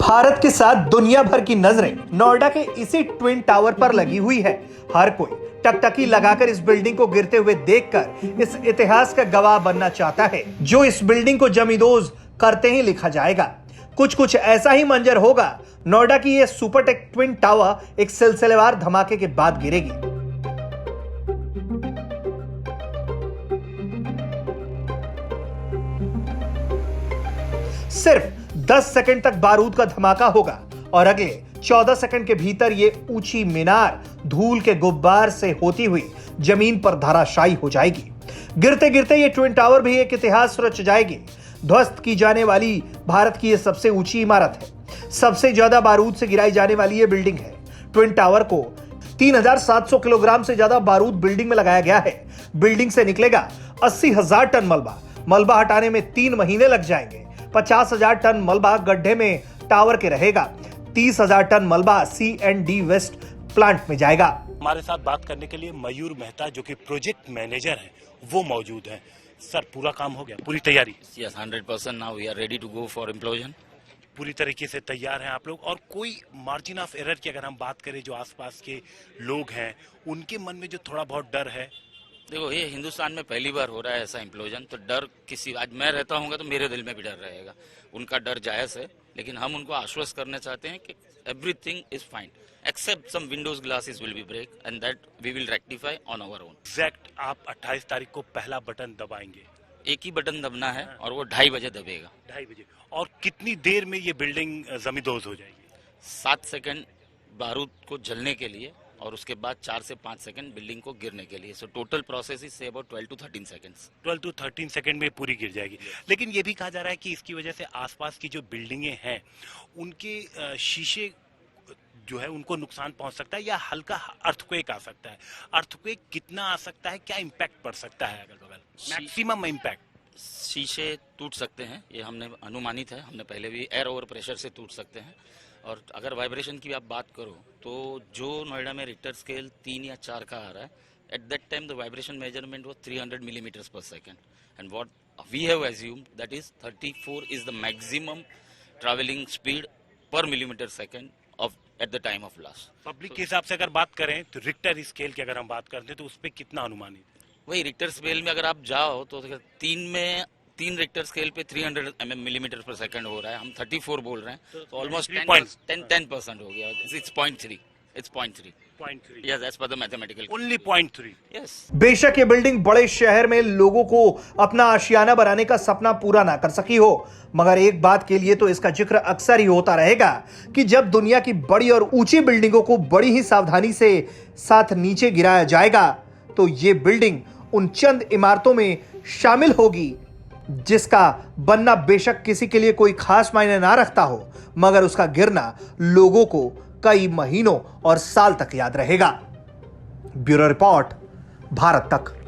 भारत के साथ दुनिया भर की नजरें नोएडा के इसी ट्विन टावर पर लगी हुई है। हर कोई टकटकी लगाकर इस बिल्डिंग को गिरते हुए देखकर इस इतिहास का गवाह बनना चाहता है, जो इस बिल्डिंग को जमींदोज करते ही लिखा जाएगा। कुछ ऐसा ही मंजर होगा। नोएडा की यह सुपरटेक ट्विन टावर एक सिलसिलेवार धमाके के बाद गिरेगी। सिर्फ 10 सेकंड तक बारूद का धमाका होगा और अगले 14 सेकंड के भीतर यह ऊंची मीनार धूल के गुब्बार से होती हुई जमीन पर धराशायी हो जाएगी। गिरते गिरते यह ट्विन टावर भी एक इतिहास रच जाएगी। ध्वस्त की जाने वाली भारत की यह सबसे ऊंची इमारत है। सबसे ज्यादा बारूद से गिराई जाने वाली यह बिल्डिंग है। ट्विन टावर को 3700 किलोग्राम से ज्यादा बारूद बिल्डिंग में लगाया गया है। बिल्डिंग से निकलेगा 80,000 टन मलबा। मलबा हटाने में 3 महीने लग जाएंगे। 50,000 टन मलबा गड्ढे में टावर के रहेगा। 30,000 टन मलबा C&D वेस्ट प्लांट में जाएगा। हमारे साथ बात करने के लिए मयूर मेहता, जो कि प्रोजेक्ट मैनेजर हैं, वो मौजूद हैं। सर, पूरा काम हो गया, पूरी तैयारी? Yes, 100% now we are ready to go for implosion. पूरी तरीके से तैयार हैं आप लोग। और कोई मार्जिन ऑफ एरर की अगर हम बात करें, जो आसपास के लोग हैं उनके मन में जो थोड़ा बहुत डर है? देखो, ये हिंदुस्तान में पहली बार हो रहा है ऐसा इम्प्लोजन, तो डर किसी, आज मैं रहता हूँ तो मेरे दिल में भी डर रहेगा। उनका डर जायज है, लेकिन हम उनको आश्वस्त करना चाहते हैं कि everything is fine except some windows glasses will be break and that we will rectify on our own. Exact आप 28 तारीख को पहला बटन दबाएंगे? एक ही बटन दबना है और वो 2:30 बजे दबेगा। 2:30 बजे। और कितनी देर में ये बिल्डिंग जमींदोज हो जाएगी? 7 सेकंड बारूद को जलने के लिए और उसके बाद 4 से 5 सेकंड बिल्डिंग को गिरने के लिए। So total process is say about 12 to 13 seconds. 12 to 13 second में पूरी गिर जाएगी। लेकिन ये भी कहा जा रहा है कि इसकी वजह से आसपास की जो बिल्डिंगें हैं उनके शीशे जो है उनको नुकसान पहुंच सकता है, या हल्का अर्थक्वेक आ सकता है। अर्थक्वेक कितना आ सकता है, क्या इम्पैक्ट पड़ सकता है अगल बगल? Maximum impact? शीशे टूट सकते हैं, ये हमने अनुमानित है। हमने पहले भी एयर ओवर प्रेशर से टूट सकते हैं। और अगर वाइब्रेशन की आप बात करो तो जो नोएडा में रिक्टर स्केल 3 या 4 का आ रहा है, at that time the vibration measurement was 300 millimetres per second and what we have assumed that is 34 is the maximum travelling speed per millimetre second of at the time of blast. Public के हिसाब से अगर बात करें तो Richter scale की अगर हम बात करते हैं तो उस पर कितना अनुमानित? वही रिक्टर स्केल में अगर आप जाओ तो 3 रिक्टर स्केल पे 300 मिलीमीटर पर सेकंड हो रहा है। हम 34 बोल रहे हैं, तो ऑलमोस्ट 10% हो गया। It's 0.3। It's 0.3। Yes, as per the mathematical. Only 0.3. Yes. बेशक ये बिल्डिंग बड़े शहर में लोगों को अपना आशियाना बनाने का सपना पूरा ना कर सकी हो, मगर एक बात के लिए तो इसका जिक्र अक्सर ही होता रहेगा कि जब दुनिया की बड़ी और ऊंची बिल्डिंगों को बड़ी ही सावधानी से साथ नीचे गिराया जाएगा, तो ये बिल्डिंग उन चंद इमारतों में शामिल होगी जिसका बनना बेशक किसी के लिए कोई खास मायने ना रखता हो, मगर उसका गिरना लोगों को कई महीनों और साल तक याद रहेगा। ब्यूरो रिपोर्ट, भारत तक।